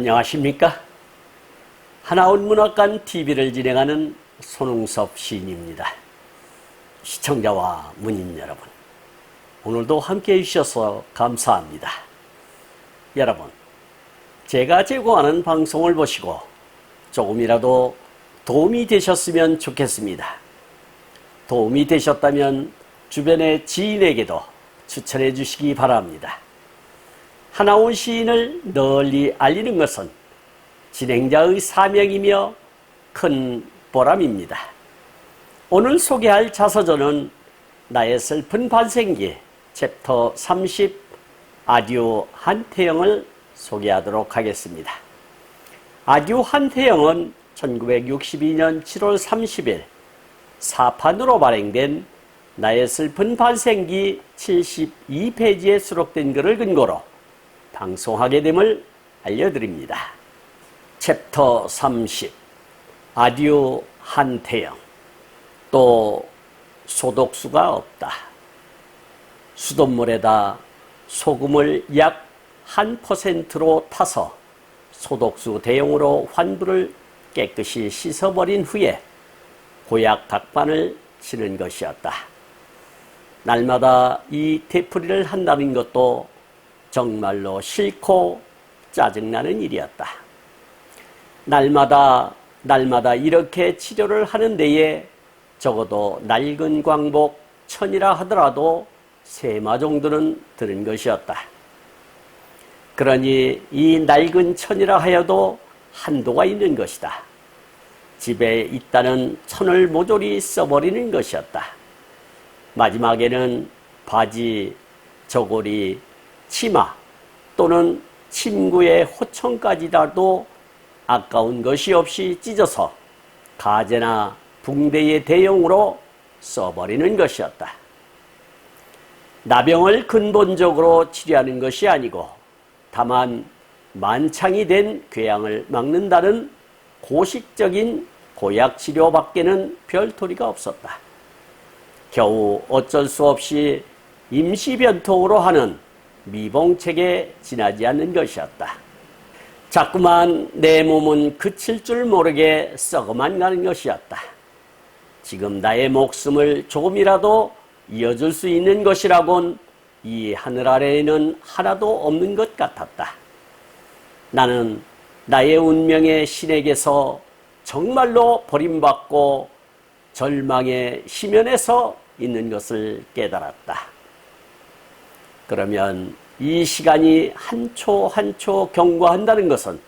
안녕하십니까? 하나원 문학관 TV를 진행하는 손흥섭 시인입니다. 시청자와 문인 여러분, 오늘도 함께해 주셔서 감사합니다. 여러분, 제가 제공하는 방송을 보시고 조금이라도 도움이 되셨으면 좋겠습니다. 도움이 되셨다면 주변의 지인에게도 추천해 주시기 바랍니다. 하나원 시인을 널리 알리는 것은 진행자의 사명이며 큰 보람입니다. 오늘 소개할 자서전은 나의 슬픈 반생기 챕터 30 아듀 한태영을 소개하도록 하겠습니다. 아듀 한태영은 1962년 7월 30일 사판으로 발행된 나의 슬픈 반생기 72페이지에 수록된 글을 근거로 방송하게 됨을 알려드립니다. 챕터 30 아듀 한태영. 또 소독수가 없다. 수돗물에다 소금을 약 1%로 타서 소독수 대용으로 환부를 깨끗이 씻어버린 후에 고약 각반을 치는 것이었다. 날마다 이 되풀이를 한다는 것도 정말로 싫고 짜증나는 일이었다. 날마다 이렇게 치료를 하는 데에 적어도 낡은 광복 1000이라 하더라도 3마 정도는 드는 것이었다. 그러니 이 낡은 1000이라 하여도 한도가 있는 것이다. 집에 있다는 1000을 모조리 써버리는 것이었다. 마지막에는 바지, 저고리, 치마 또는 침구의 호청까지라도 아까운 것이 없이 찢어서 가재나 붕대의 대용으로 써버리는 것이었다. 나병을 근본적으로 치료하는 것이 아니고 다만 만창이 된 궤양을 막는다는 고식적인 고약치료밖에는 별도리가 없었다. 겨우 어쩔 수 없이 임시변통으로 하는 미봉책에 지나지 않는 것이었다. 자꾸만 내 몸은 그칠 줄 모르게 썩어만 가는 것이었다. 지금 나의 목숨을 조금이라도 이어줄 수 있는 것이라곤 이 하늘 아래에는 하나도 없는 것 같았다. 나는 나의 운명의 신에게서 정말로 버림받고 절망의 심연에서 있는 것을 깨달았다. 그러면 이 시간이 한 초 한 초 경과한다는 것은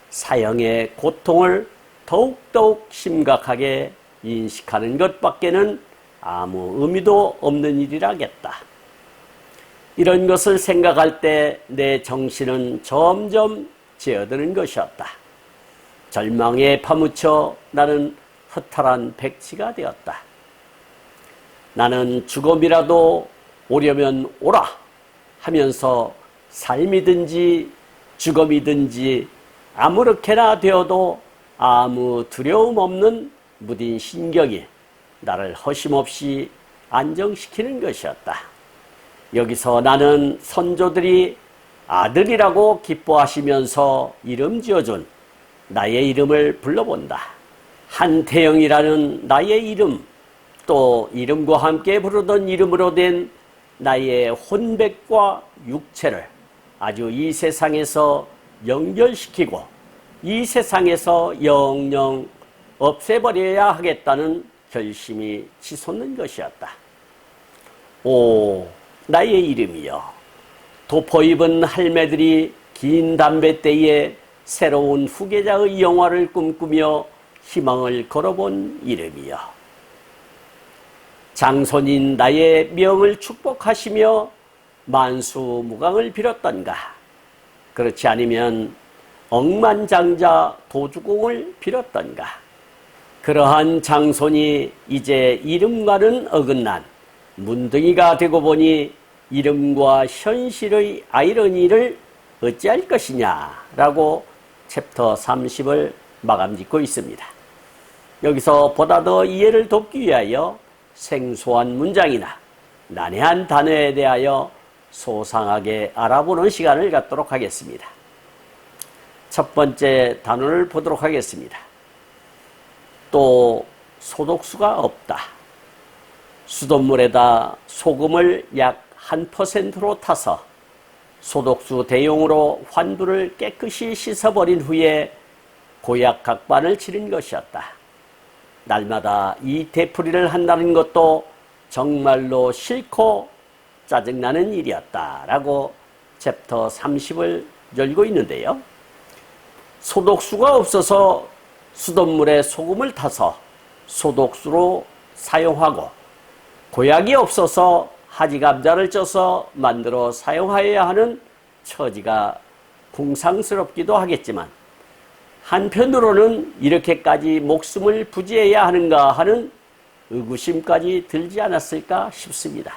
사형의 고통을 더욱더욱 심각하게 인식하는 것밖에는 아무 의미도 없는 일이라겠다. 이런 것을 생각할 때 내 정신은 점점 재어드는 것이었다. 절망에 파묻혀 나는 허탈한 백치가 되었다. 나는 죽음이라도 오려면 오라 하면서 삶이든지 죽음이든지 아무렇게나 되어도 아무 두려움 없는 무딘 신경이 나를 허심없이 안정시키는 것이었다. 여기서 나는 선조들이 아들이라고 기뻐하시면서 이름 지어준 나의 이름을 불러본다. 한태영이라는 나의 이름, 또 이름과 함께 부르던 이름으로 된 나의 혼백과 육체를 아주 이 세상에서 연결시키고 이 세상에서 영영 없애버려야 하겠다는 결심이 치솟는 것이었다. 오, 나의 이름이여. 도포 입은 할매들이 긴 담뱃대에 새로운 후계자의 영화를 꿈꾸며 희망을 걸어본 이름이여. 장손인 나의 명을 축복하시며 만수무강을 빌었던가, 그렇지 않으면 억만장자 도주공을 빌었던가. 그러한 장손이 이제 이름과는 어긋난 문둥이가 되고 보니 이름과 현실의 아이러니를 어찌할 것이냐라고 챕터 30을 마감짓고 있습니다. 여기서 보다 더 이해를 돕기 위하여 생소한 문장이나 난해한 단어에 대하여 소상하게 알아보는 시간을 갖도록 하겠습니다. 첫 번째 단원을 보도록 하겠습니다. 또 소독수가 없다. 수돗물에다 소금을 약 1%로 타서 소독수 대용으로 환부를 깨끗이 씻어버린 후에 고약 각반을 치른 것이었다. 날마다 이 되풀이를 한다는 것도 정말로 싫고 짜증나는 일이었다라고 챕터 30을 열고 있는데요. 소독수가 없어서 수돗물에 소금을 타서 소독수로 사용하고, 고약이 없어서 하지감자를 쪄서 만들어 사용하여야 하는 처지가 궁상스럽기도 하겠지만, 한편으로는 이렇게까지 목숨을 부지해야 하는가 하는 의구심까지 들지 않았을까 싶습니다.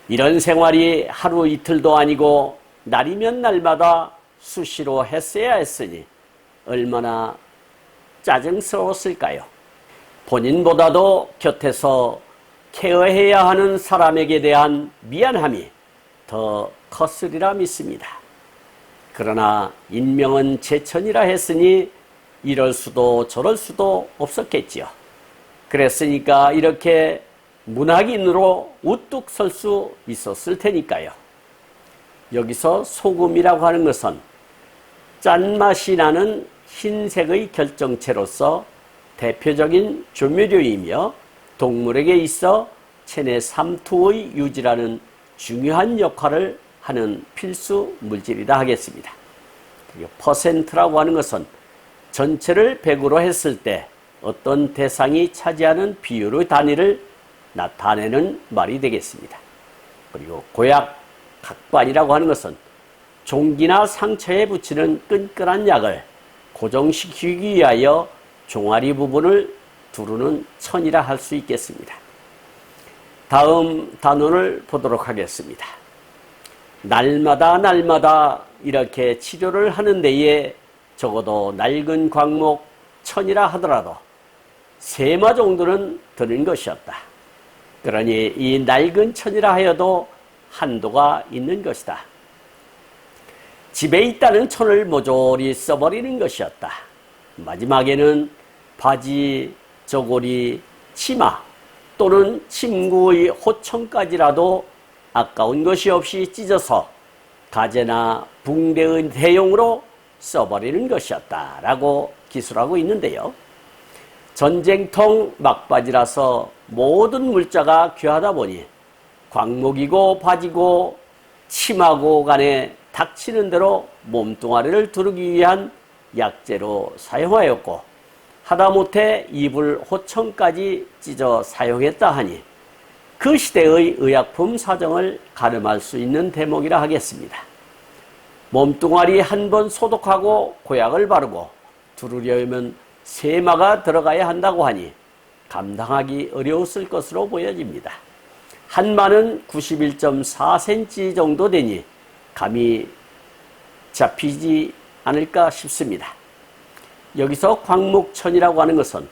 이런 생활이 하루 이틀도 아니고 날이면 날마다 수시로 했어야 했으니 얼마나 짜증스러웠을까요? 본인보다도 곁에서 케어해야 하는 사람에게 대한 미안함이 더 컸으리라 믿습니다. 그러나 인명은 제천이라 했으니 이럴 수도 저럴 수도 없었겠지요. 그랬으니까 이렇게 문학인으로 우뚝 설 수 있었을 테니까요. 여기서 소금이라고 하는 것은 짠맛이 나는 흰색의 결정체로서 대표적인 조미료이며 동물에게 있어 체내 삼투의 유지라는 중요한 역할을 하는 필수 물질이라 하겠습니다. 그리고 퍼센트라고 하는 것은 전체를 100으로 했을 때 어떤 대상이 차지하는 비율의 단위를 나타내는 말이 되겠습니다. 그리고 고약 각반이라고 하는 것은 종기나 상처에 붙이는 끈끈한 약을 고정시키기 위하여 종아리 부분을 두르는 천이라 할 수 있겠습니다. 다음 단원을 보도록 하겠습니다. 날마다 이렇게 치료를 하는 데에 적어도 낡은 광목 천이라 하더라도 세마 정도는 드는 것이었다. 그러니 이 낡은 천이라 하여도 한도가 있는 것이다. 집에 있다는 천을 모조리 써버리는 것이었다. 마지막에는 바지, 저고리, 치마 또는 침구의 호청까지라도 아까운 것이 없이 찢어서 가재나 붕대의 대용으로 써버리는 것이었다라고 기술하고 있는데요. 전쟁통 막바지라서 모든 물자가 귀하다 보니 광목이고 바지고 침하고 간에 닥치는 대로 몸뚱아리를 두르기 위한 약재로 사용하였고, 하다못해 이불 호청까지 찢어 사용했다 하니 그 시대의 의약품 사정을 가늠할 수 있는 대목이라 하겠습니다. 몸뚱아리 한 번 소독하고 고약을 바르고 두르려면 세마가 들어가야 한다고 하니 감당하기 어려웠을 것으로 보여집니다. 한 마는 91.4cm 정도 되니 감이 잡히지 않을까 싶습니다. 여기서 광목천이라고 하는 것은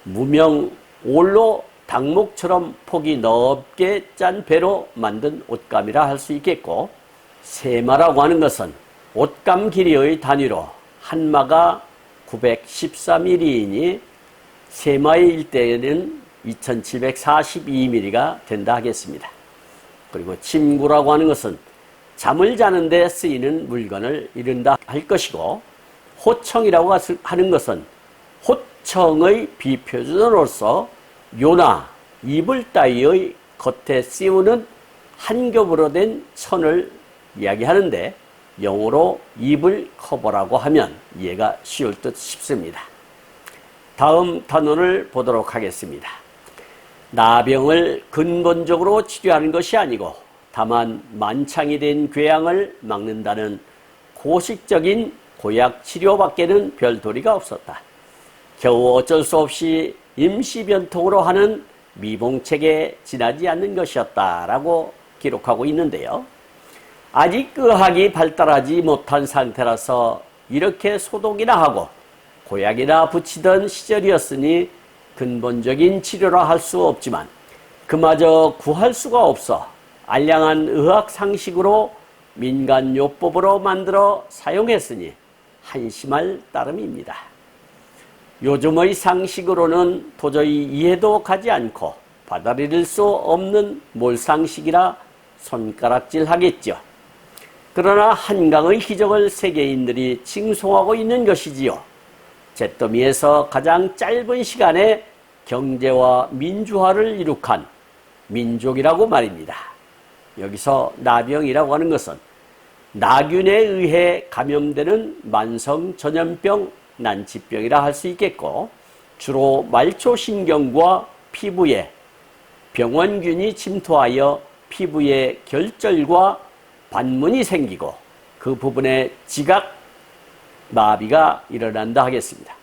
무명 올로 닭목처럼 폭이 넓게 짠 배로 만든 옷감이라 할 수 있겠고, 세마라고 하는 것은 옷감 길이의 단위로 한 마가 914mm이니 세마의 일대는 2742mm가 된다 하겠습니다. 그리고 침구라고 하는 것은 잠을 자는 데 쓰이는 물건을 이른다 할 것이고, 호청이라고 하는 것은 호청의 비표준어로서 요나 이불 따위의 겉에 씌우는 한 겹으로 된 천을 이야기하는데, 영어로 이불 커버라고 하면 이해가 쉬울 듯 싶습니다. 다음 단원을 보도록 하겠습니다. 나병을 근본적으로 치료하는 것이 아니고 다만 만창이 된 궤양을 막는다는 고식적인 고약 치료밖에는 별 도리가 없었다. 겨우 어쩔 수 없이 임시변통으로 하는 미봉책에 지나지 않는 것이었다라고 기록하고 있는데요. 아직 의학이 발달하지 못한 상태라서 이렇게 소독이나 하고 고약이나 붙이던 시절이었으니 근본적인 치료라 할 수 없지만 그마저 구할 수가 없어 알량한 의학 상식으로 민간요법으로 만들어 사용했으니 한심할 따름입니다. 요즘의 상식으로는 도저히 이해도 가지 않고 받아들일 수 없는 몰상식이라 손가락질하겠죠. 그러나 한강의 기적을 세계인들이 칭송하고 있는 것이지요. 잿더미에서 가장 짧은 시간에 경제와 민주화를 이룩한 민족이라고 말입니다. 여기서 나병이라고 하는 것은 나균에 의해 감염되는 만성 전염병, 난치병이라 할 수 있겠고, 주로 말초신경과 피부에 병원균이 침투하여 피부에 결절과 반문이 생기고 그 부분에 지각 마비가 일어난다 하겠습니다.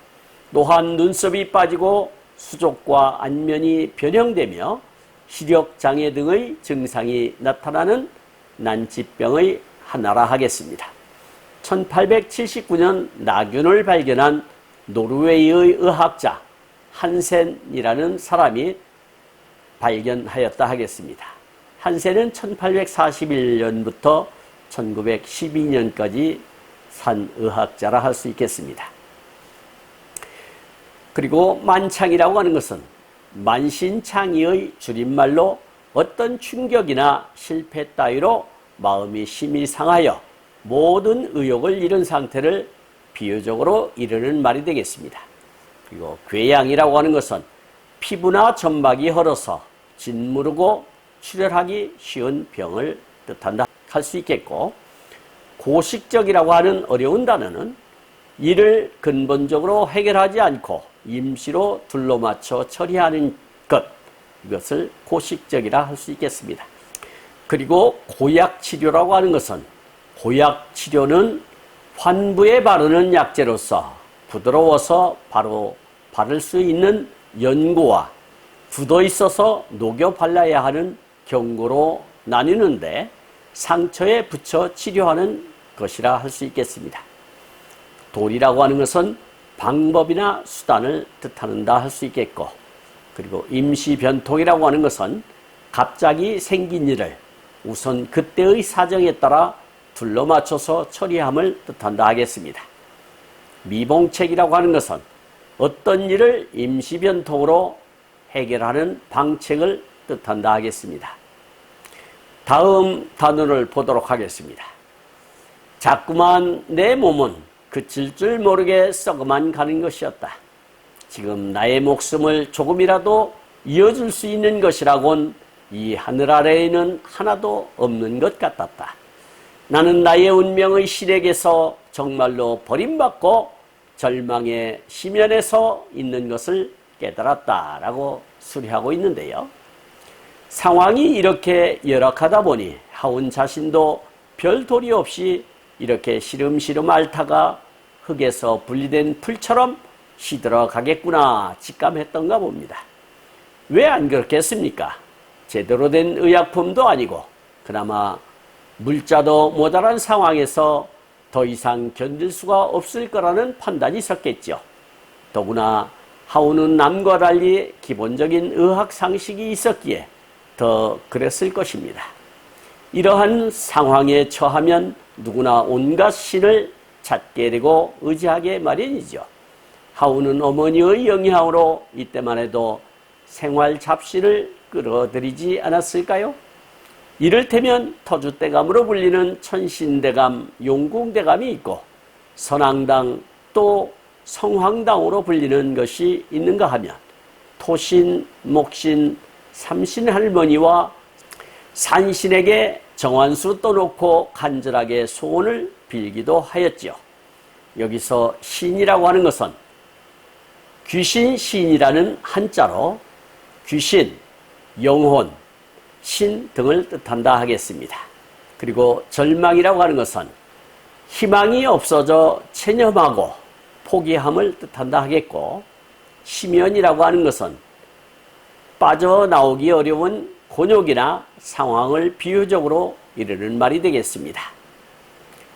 또한 눈썹이 빠지고 수족과 안면이 변형되며 시력장애 등의 증상이 나타나는 난치병의 하나라 하겠습니다. 1879년 나균을 발견한 노르웨이의 의학자 한센이라는 사람이 발견하였다 하겠습니다. 한센은 1841년부터 1912년까지 산 의학자라 할 수 있겠습니다. 그리고 만창이라고 하는 것은 만신창이의 줄임말로 어떤 충격이나 실패 따위로 마음이 심히 상하여 모든 의욕을 잃은 상태를 비유적으로 이르는 말이 되겠습니다. 그리고 궤양이라고 하는 것은 피부나 점막이 헐어서 짓무르고 출혈하기 쉬운 병을 뜻한다 할 수 있겠고, 고식적이라고 하는 어려운 단어는 이를 근본적으로 해결하지 않고 임시로 둘러맞춰 처리하는 것, 이것을 고식적이라 할 수 있겠습니다. 그리고 고약치료라고 하는 것은, 고약치료는 환부에 바르는 약재로서 부드러워서 바로 바를 수 있는 연고와 굳어 있어서 녹여 발라야 하는 경고로 나뉘는데 상처에 붙여 치료하는 것이라 할 수 있겠습니다. 도리라고 하는 것은 방법이나 수단을 뜻하는다 할 수 있겠고, 그리고 임시변통이라고 하는 것은 갑자기 생긴 일을 우선 그때의 사정에 따라 둘러맞춰서 처리함을 뜻한다 하겠습니다. 미봉책이라고 하는 것은 어떤 일을 임시변통으로 해결하는 방책을 뜻한다 하겠습니다. 다음 단어를 보도록 하겠습니다. 자꾸만 내 몸은 그칠 줄 모르게 썩어만 가는 것이었다. 지금 나의 목숨을 조금이라도 이어줄 수 있는 것이라곤 이 하늘 아래에는 하나도 없는 것 같았다. 나는 나의 운명의 실에게서 정말로 버림받고 절망의 심연에 서 있는 것을 깨달았다라고 수리하고 있는데요. 상황이 이렇게 열악하다 보니 하운 자신도 별 도리 없이 이렇게 시름시름 앓다가 흙에서 분리된 풀처럼 시들어가겠구나 직감했던가 봅니다. 왜 안 그렇겠습니까? 제대로 된 의약품도 아니고 그나마 물자도 모자란 상황에서 더 이상 견딜 수가 없을 거라는 판단이 섰겠죠. 더구나 하우는 남과 달리 기본적인 의학 상식이 있었기에 더 그랬을 것입니다. 이러한 상황에 처하면 누구나 온갖 신을 찾게 되고 의지하게 마련이죠. 하우는 어머니의 영향으로 이때만 해도 생활 잡신을 끌어들이지 않았을까요? 이를테면 터줏대감으로 불리는 천신대감, 용궁대감이 있고 선왕당 또 성황당으로 불리는 것이 있는가 하면 토신, 목신, 삼신 할머니와 산신에게 정환수 떠놓고 간절하게 소원을 빌기도 하였지요. 여기서 신이라고 하는 것은 귀신 신이라는 한자로 귀신, 영혼, 신 등을 뜻한다 하겠습니다. 그리고 절망이라고 하는 것은 희망이 없어져 체념하고 포기함을 뜻한다 하겠고, 심연이라고 하는 것은 빠져나오기 어려운 곤욕이나 상황을 비유적으로 이르는 말이 되겠습니다.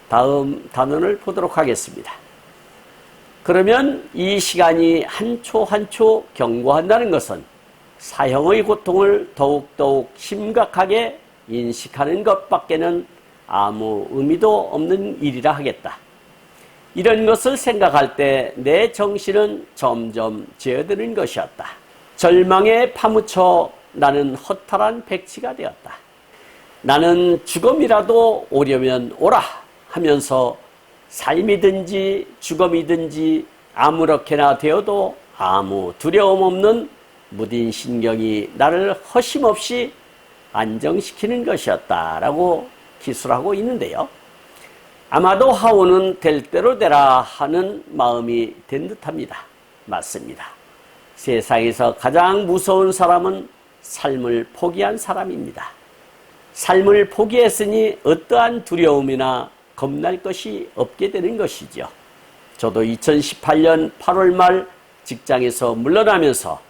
다음 단원을 보도록 하겠습니다. 그러면 이 시간이 한 초 한 초 경고한다는 것은 사형의 고통을 더욱더욱 심각하게 인식하는 것밖에는 아무 의미도 없는 일이라 하겠다. 이런 것을 생각할 때 내 정신은 점점 죄어드는 것이었다. 절망에 파묻혀 나는 허탈한 백치가 되었다. 나는 죽음이라도 오려면 오라 하면서 삶이든지 죽음이든지 아무렇게나 되어도 아무 두려움 없는 무딘 신경이 나를 허심없이 안정시키는 것이었다라고 기술하고 있는데요. 아마도 하온은 될 대로 되라 하는 마음이 된 듯합니다. 맞습니다. 세상에서 가장 무서운 사람은 삶을 포기한 사람입니다. 삶을 포기했으니 어떠한 두려움이나 겁날 것이 없게 되는 것이죠. 저도 2018년 8월 말 직장에서 물러나면서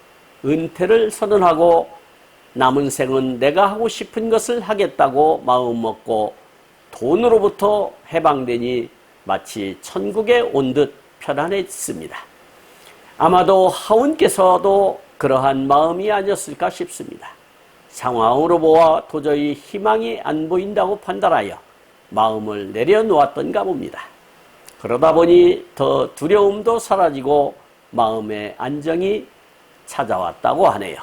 은퇴를 선언하고 남은 생은 내가 하고 싶은 것을 하겠다고 마음먹고 돈으로부터 해방되니 마치 천국에 온 듯 편안했습니다. 아마도 하온께서도 그러한 마음이 아니었을까 싶습니다. 상황으로 보아 도저히 희망이 안 보인다고 판단하여 마음을 내려놓았던가 봅니다. 그러다 보니 더 두려움도 사라지고 마음의 안정이 찾아왔다고 하네요.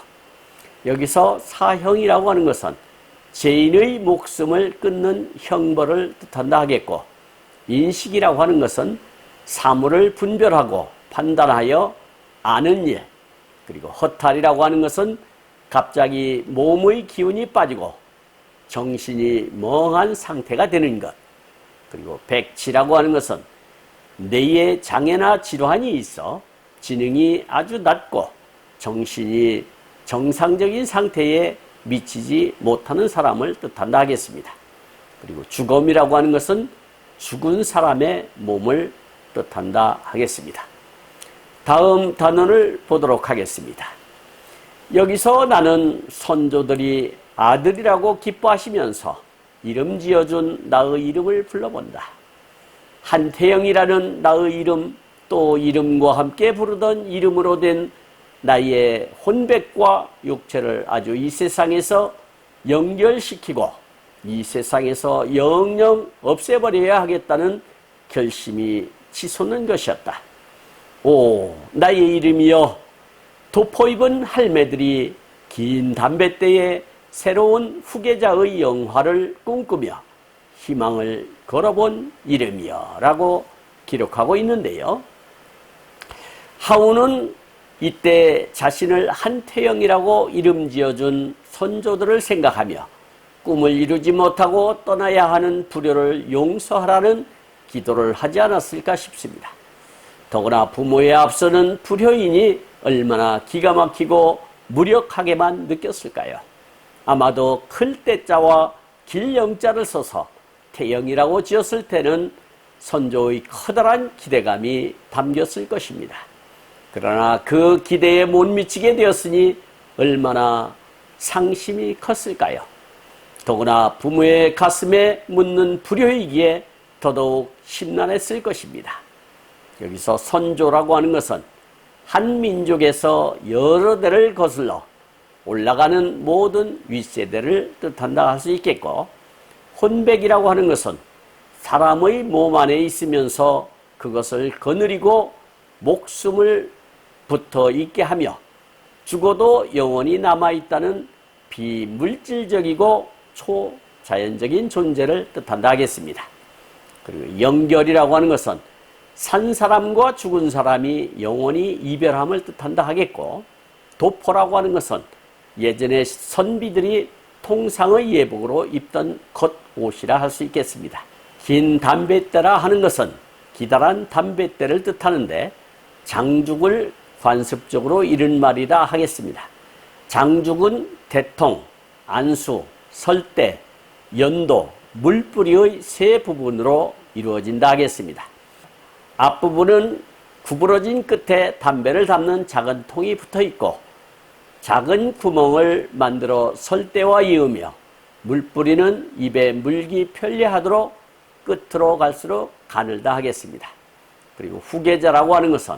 여기서 사형이라고 하는 것은 죄인의 목숨을 끊는 형벌을 뜻한다 하겠고, 인식이라고 하는 것은 사물을 분별하고 판단하여 아는 일, 그리고 허탈이라고 하는 것은 갑자기 몸의 기운이 빠지고 정신이 멍한 상태가 되는 것, 그리고 백치라고 하는 것은 뇌에 장애나 질환이 있어 지능이 아주 낮고 정신이 정상적인 상태에 미치지 못하는 사람을 뜻한다 하겠습니다. 그리고 죽음이라고 하는 것은 죽은 사람의 몸을 뜻한다 하겠습니다. 다음 단원을 보도록 하겠습니다. 여기서 나는 선조들이 아들이라고 기뻐하시면서 이름 지어준 나의 이름을 불러본다. 한태영이라는 나의 이름, 또 이름과 함께 부르던 이름으로 된 나의 혼백과 육체를 아주 이 세상에서 연결시키고 이 세상에서 영영 없애버려야 하겠다는 결심이 치솟는 것이었다. 오, 나의 이름이여, 도포 입은 할매들이 긴 담뱃대에 새로운 후계자의 영화를 꿈꾸며 희망을 걸어본 이름이여 라고 기록하고 있는데요. 하온은 이때 자신을 한태영이라고 이름 지어준 선조들을 생각하며 꿈을 이루지 못하고 떠나야 하는 불효를 용서하라는 기도를 하지 않았을까 싶습니다. 더구나 부모에 앞서는 불효인이 얼마나 기가 막히고 무력하게만 느꼈을까요? 아마도 클 때자와 길 영자를 써서 태영이라고 지었을 때는 선조의 커다란 기대감이 담겼을 것입니다. 그러나 그 기대에 못 미치게 되었으니 얼마나 상심이 컸을까요? 더구나 부모의 가슴에 묻는 불효이기에 더더욱 심란했을 것입니다. 여기서 선조라고 하는 것은 한 민족에서 여러 대를 거슬러 올라가는 모든 윗세대를 뜻한다 할 수 있겠고, 혼백이라고 하는 것은 사람의 몸 안에 있으면서 그것을 거느리고 목숨을 붙어 있게 하며 죽어도 영원히 남아있다는 비물질적이고 초자연적인 존재를 뜻한다 하겠습니다. 그리고 영결이라고 하는 것은 산 사람과 죽은 사람이 영원히 이별함을 뜻한다 하겠고, 도포라고 하는 것은 예전에 선비들이 통상의 예복으로 입던 겉옷이라 할 수 있겠습니다. 긴 담뱃대라 하는 것은 기다란 담뱃대를 뜻하는데 장죽을 관습적으로 이른 말이라 하겠습니다. 장죽은 대통, 안수, 설대, 연도, 물뿌리의 세 부분으로 이루어진다 하겠습니다. 앞부분은 구부러진 끝에 담배를 담는 작은 통이 붙어 있고 작은 구멍을 만들어 설대와 이으며 물뿌리는 입에 물기 편리하도록 끝으로 갈수록 가늘다 하겠습니다. 그리고 후계자라고 하는 것은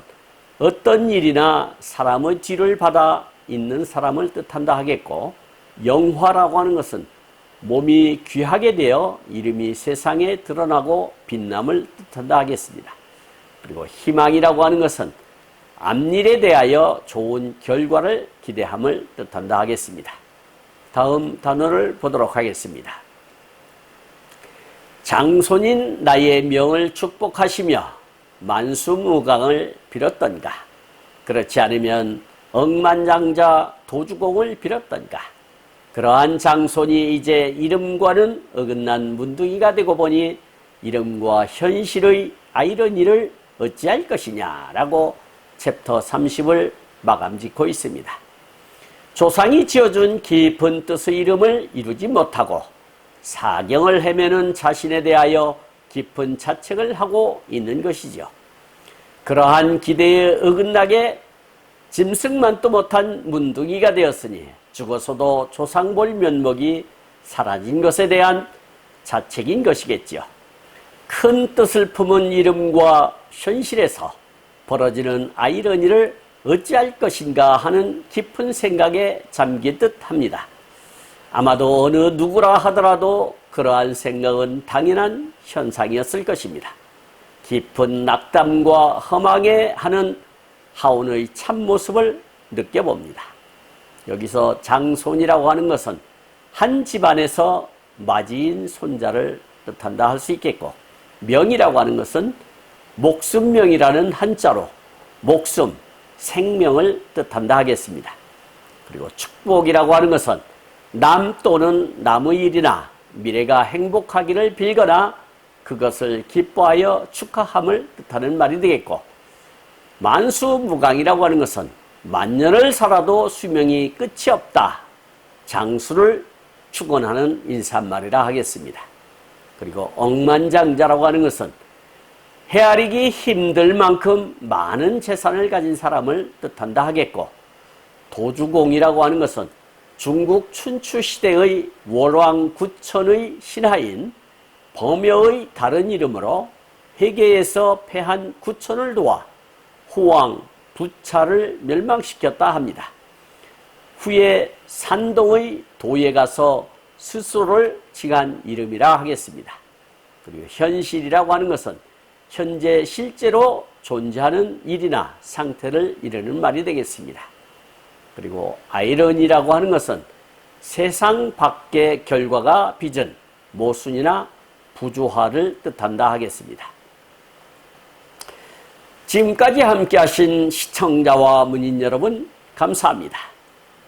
어떤 일이나 사람의 뒤를 받아 있는 사람을 뜻한다 하겠고, 영화라고 하는 것은 몸이 귀하게 되어 이름이 세상에 드러나고 빛남을 뜻한다 하겠습니다. 그리고 희망이라고 하는 것은 앞일에 대하여 좋은 결과를 기대함을 뜻한다 하겠습니다. 다음 단어를 보도록 하겠습니다. 장손인 나의 명을 축복하시며 만수무강을 빌었던가, 그렇지 않으면 억만장자 도주공을 빌었던가. 그러한 장손이 이제 이름과는 어긋난 문둥이가 되고 보니 이름과 현실의 아이러니를 어찌할 것이냐라고 챕터 30을 마감짓고 있습니다. 조상이 지어준 깊은 뜻의 이름을 이루지 못하고 사경을 헤매는 자신에 대하여 깊은 자책을 하고 있는 것이죠. 그러한 기대에 어긋나게 짐승만도 못한 문둥이가 되었으니 죽어서도 조상 볼 면목이 사라진 것에 대한 자책인 것이겠죠. 큰 뜻을 품은 이름과 현실에서 벌어지는 아이러니를 어찌할 것인가 하는 깊은 생각에 잠긴 듯 합니다. 아마도 어느 누구라 하더라도 그러한 생각은 당연한 현상이었을 것입니다. 깊은 낙담과 허망해 하는 하온의 참모습을 느껴봅니다. 여기서 장손이라고 하는 것은 한 집안에서 맞이인 손자를 뜻한다 할 수 있겠고, 명이라고 하는 것은 목숨명이라는 한자로 목숨, 생명을 뜻한다 하겠습니다. 그리고 축복이라고 하는 것은 남 또는 남의 일이나 미래가 행복하기를 빌거나 그것을 기뻐하여 축하함을 뜻하는 말이 되겠고, 만수무강이라고 하는 것은 만년을 살아도 수명이 끝이 없다, 장수를 축원하는 인사말이라 하겠습니다. 그리고 억만장자라고 하는 것은 헤아리기 힘들 만큼 많은 재산을 가진 사람을 뜻한다 하겠고, 도주공이라고 하는 것은 중국 춘추 시대의 월왕 구천의 신하인 범여의 다른 이름으로 해계에서 패한 구천을 도와 후왕 부차를 멸망시켰다 합니다. 후에 산동의 도에 가서 스스로를 칭한 이름이라 하겠습니다. 그리고 현실이라고 하는 것은 현재 실제로 존재하는 일이나 상태를 이르는 말이 되겠습니다. 그리고 아이러니라고 하는 것은 세상 밖의 결과가 빚은 모순이나 부조화를 뜻한다 하겠습니다. 지금까지 함께 하신 시청자와 문인 여러분, 감사합니다.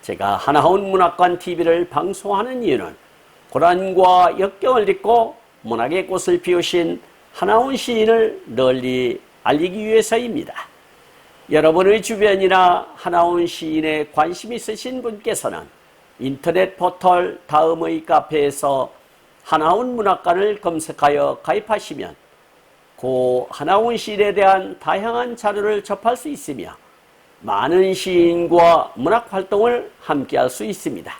제가 하나원 문학관 TV를 방송하는 이유는 고난과 역경을 딛고 문학의 꽃을 피우신 하나원 시인을 널리 알리기 위해서입니다. 여러분의 주변이나 하나원 시인에 관심 있으신 분께서는 인터넷 포털 다음의 카페에서 하나원 문학관을 검색하여 가입하시면 고 하나원 시인에 대한 다양한 자료를 접할 수 있으며 많은 시인과 문학활동을 함께할 수 있습니다.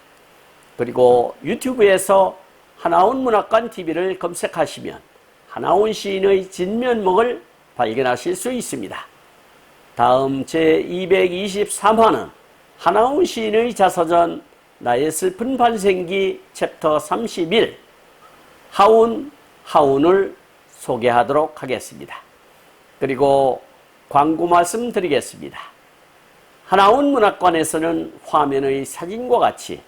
그리고 유튜브에서 하나원 문학관 TV를 검색하시면 하나원 시인의 진면목을 발견하실 수 있습니다. 다음 제223화는 하나원 시인의 자서전 나의 슬픈 반생기 챕터 31 하운을 소개하도록 하겠습니다. 그리고 광고 말씀 드리겠습니다. 하나원 문학관에서는 화면의 사진과 같이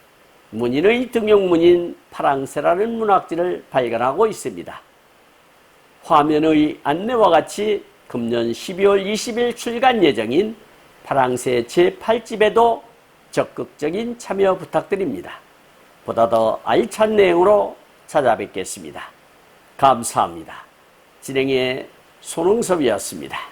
문인의 등용문인 파랑새라는 문학지를 발간하고 있습니다. 화면의 안내와 같이 금년 12월 20일 출간 예정인 파랑새 제8집에도 적극적인 참여 부탁드립니다. 보다 더 알찬 내용으로 찾아뵙겠습니다. 감사합니다. 진행의 손흥섭이었습니다.